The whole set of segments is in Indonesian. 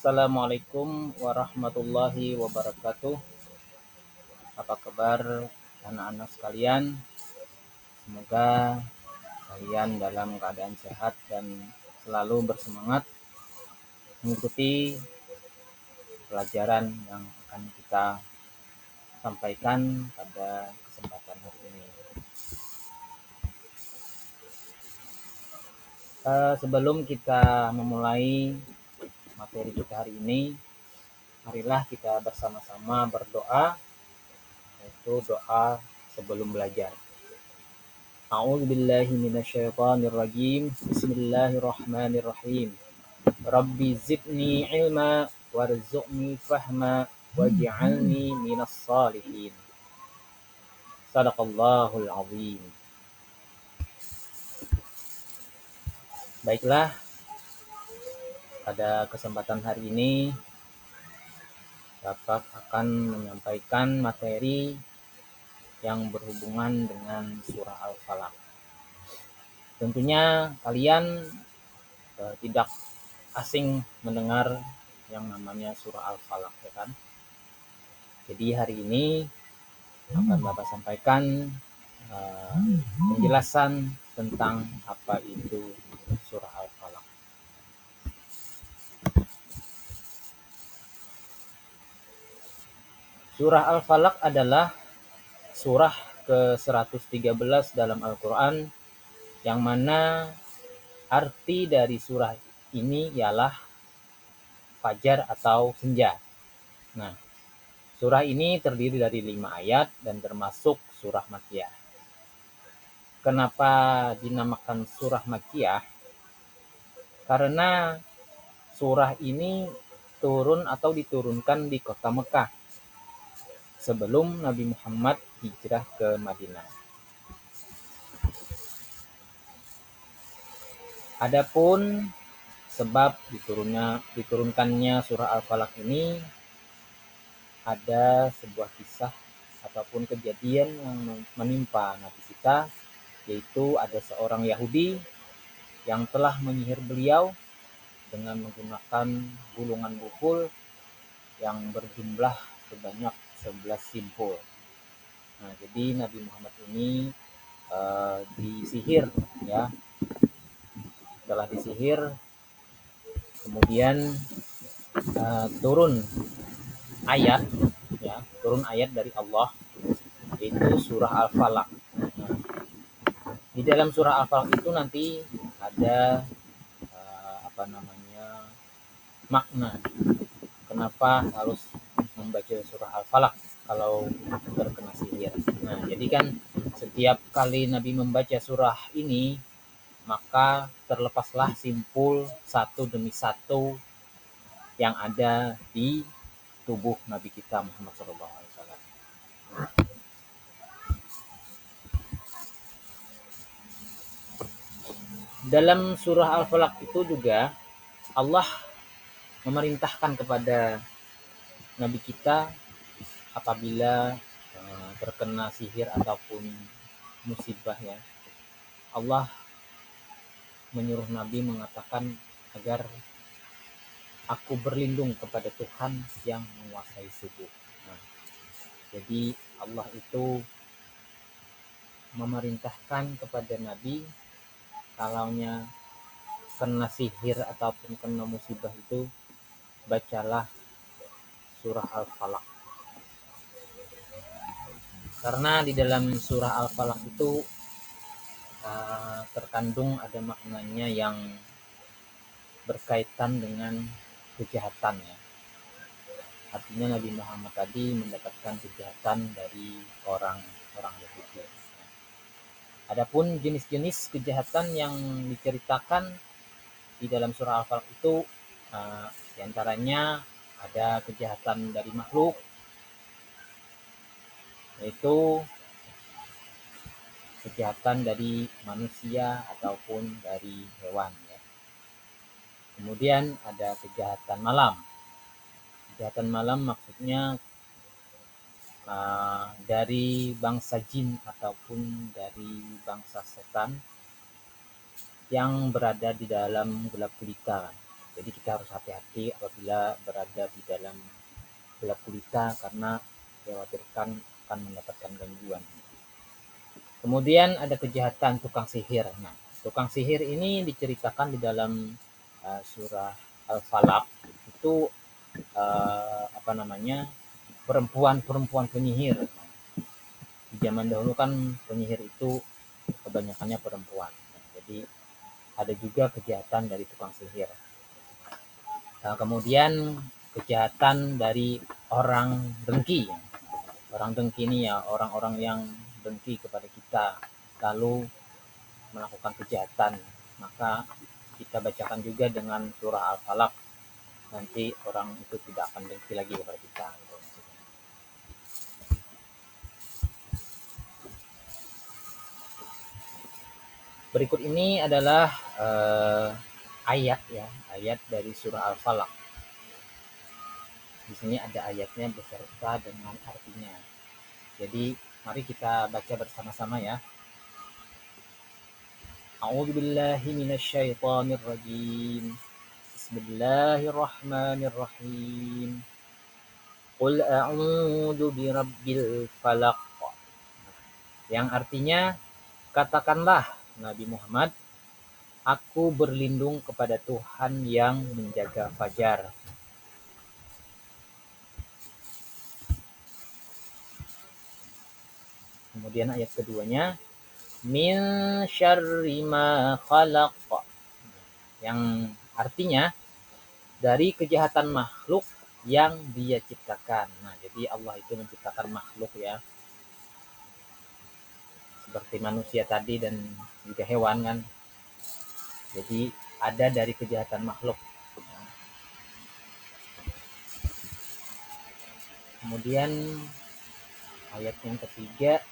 Assalamualaikum warahmatullahi wabarakatuh. Apa kabar anak-anak sekalian? Semoga kalian dalam keadaan sehat dan selalu bersemangat mengikuti pelajaran yang akan kita sampaikan pada kesempatan hari ini. Sebelum kita memulai materi kita hari ini, marilah kita bersama-sama berdoa, yaitu doa sebelum belajar. A'udzu billahi minasyaitonir rajim. Bismillahirrahmanirrahim. Rabbi zidni ilma warzuqni fahma waj'alni minas shalihin. Shadaqallahul azim. Baiklah, pada kesempatan hari ini Bapak akan menyampaikan materi yang berhubungan dengan surah Al-Falaq. Tentunya kalian tidak asing mendengar yang namanya surah Al-Falaq, ya kan? Jadi hari ini akan Bapak sampaikan penjelasan tentang apa itu surah Al-Falaq. Surah Al-Falaq adalah surah ke-113 dalam Al-Quran, yang mana arti dari surah ini ialah fajar atau senja. Nah, surah ini terdiri dari 5 ayat dan termasuk surah Makkiyah. Kenapa dinamakan surah Makkiyah? Karena surah ini turun atau diturunkan di kota Mekah sebelum Nabi Muhammad hijrah ke Madinah. Adapun sebab diturunkannya surah Al-Falaq ini, ada sebuah kisah ataupun kejadian yang menimpa Nabi kita, yaitu ada seorang Yahudi yang telah menyihir beliau dengan menggunakan gulungan bukul yang berjumlah sebanyak 11 simpul. Nah, jadi Nabi Muhammad ini disihir, ya. Setelah disihir, kemudian turun ayat, ya, turun ayat dari Allah, yaitu surah Al-Falaq. Nah, di dalam surah Al-Falaq itu nanti ada makna kenapa harus membaca surah Al-Falaq kalau terkena sihir. Nah, jadi kan setiap kali Nabi membaca surah ini, maka terlepaslah simpul satu demi satu yang ada di tubuh Nabi kita Muhammad SAW. Dalam surah Al-Falaq itu juga Allah memerintahkan kepada Nabi kita apabila terkena sihir ataupun musibah, ya, Allah menyuruh Nabi mengatakan agar aku berlindung kepada Tuhan yang menguasai subuh. Nah, jadi Allah itu memerintahkan kepada Nabi, kalaunya kena sihir ataupun kena musibah itu, bacalah surah Al-Falaq. Karena di dalam surah Al-Falaq itu terkandung ada maknanya yang berkaitan dengan kejahatan, ya. Artinya Nabi Muhammad tadi mendapatkan kejahatan dari orang-orang Yahudi. Adapun jenis-jenis kejahatan yang diceritakan di dalam surah Al-Falaq itu diantaranya ada kejahatan dari makhluk, yaitu kejahatan dari manusia ataupun dari hewan, ya. Kemudian ada kejahatan malam. Kejahatan malam maksudnya dari bangsa jin ataupun dari bangsa setan yang berada di dalam gelap gulita. Jadi kita harus hati-hati apabila berada di dalam gelap gulita karena dikhawatirkan akan mendapatkan gangguan. Kemudian ada kejahatan tukang sihir. Nah, tukang sihir ini diceritakan di dalam surah Al-Falaq itu perempuan-perempuan penyihir. Di zaman dahulu kan penyihir itu kebanyakannya perempuan. Jadi ada juga kejahatan dari tukang sihir. Kemudian kejahatan dari orang dengki. Orang dengki ini ya orang-orang yang dengki kepada kita lalu melakukan kejahatan. Maka kita bacakan juga dengan surah Al-Falaq. Nanti orang itu tidak akan dengki lagi kepada kita. Berikut ini adalah ayat dari surah Al-Falaq. Di sini ada ayatnya beserta dengan artinya. Jadi mari kita baca bersama-sama ya. A'udzubillahi minasyaitonirrajim. Bismillahirrahmanirrahim. Qul a'udzu birabbil falaq. Yang artinya, katakanlah Nabi Muhammad, aku berlindung kepada Tuhan yang menjaga fajar. Kemudian ayat keduanya, min syarri ma khalaq. Yang artinya, dari kejahatan makhluk yang dia ciptakan. Nah, jadi Allah itu menciptakan makhluk ya. Seperti manusia tadi dan juga hewan kan. Jadi ada dari kejahatan makhluk. Kemudian ayat yang ketiga,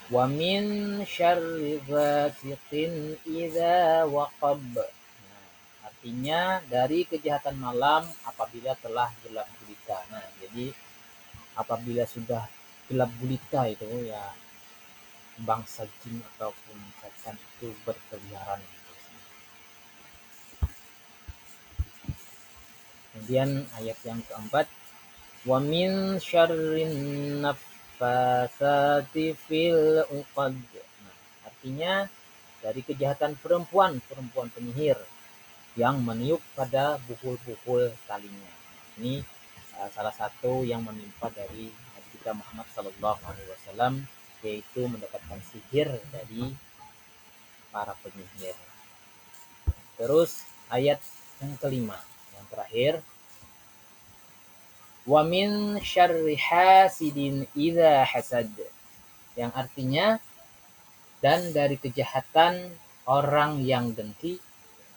wa min syarri ghasiqin idza waqab. Artinya dari kejahatan malam apabila telah gelap gulita. Nah, jadi apabila sudah gelap gulita itu ya bangsa jin ataupun setan itu berkeliaran. Kemudian ayat yang keempat, wa min syarrin naffasati fil uqad. Nah, artinya dari kejahatan perempuan penyihir yang meniup pada buhul-buhul talinya. Ini salah satu yang menimpa dari Nabi kita Muhammad SAW, yaitu mendapatkan sihir dari para penyihir. Terus ayat yang kelima, yang terakhir, wa min syarri hasidin idza hasad. Yang artinya, dan dari kejahatan orang yang dengki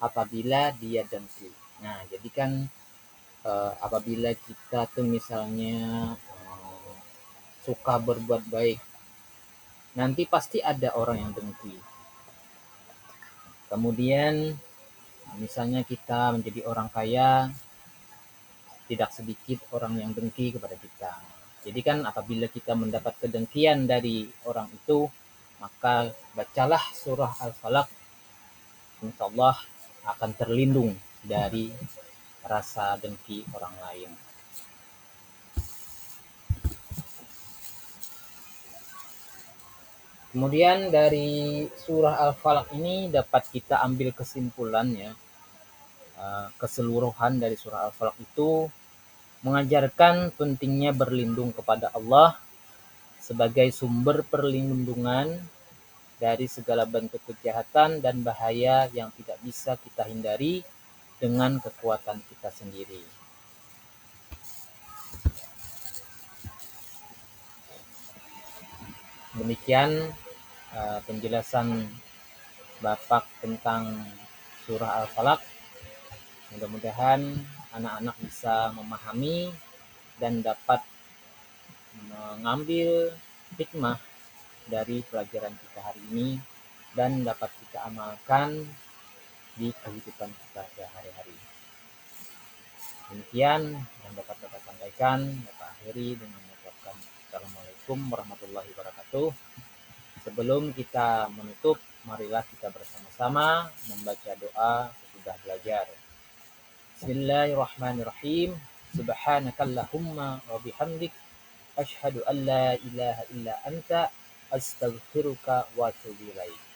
apabila dia dengki. Nah, jadi kan apabila kita tuh misalnya suka berbuat baik, nanti pasti ada orang yang dengki. Kemudian misalnya kita menjadi orang kaya, tidak sedikit orang yang dengki kepada kita. Jadi kan apabila kita mendapat kedengkian dari orang itu, maka bacalah surah Al-Falaq. Insyaallah akan terlindung dari rasa dengki orang lain. Kemudian dari surah Al-Falaq ini dapat kita ambil kesimpulannya, keseluruhan dari surah Al-Falaq itu mengajarkan pentingnya berlindung kepada Allah sebagai sumber perlindungan dari segala bentuk kejahatan dan bahaya yang tidak bisa kita hindari dengan kekuatan kita sendiri. Demikian penjelasan Bapak tentang surah Al-Falaq. Mudah-mudahan anak-anak bisa memahami dan dapat mengambil hikmah dari pelajaran kita hari ini dan dapat kita amalkan di kehidupan kita sehari-hari. Demikian yang dapat Bapak sampaikan. Bapak akhiri dengan mengucapkan Assalamualaikum warahmatullahi wabarakatuh. Sebelum kita menutup, marilah kita bersama-sama membaca doa sesudah belajar. Bismillahirrahmanirrahim. Subhanakallahumma wa bihamdik asyhadu an la ilaha illa anta astaghfiruka wa atubu ilaik.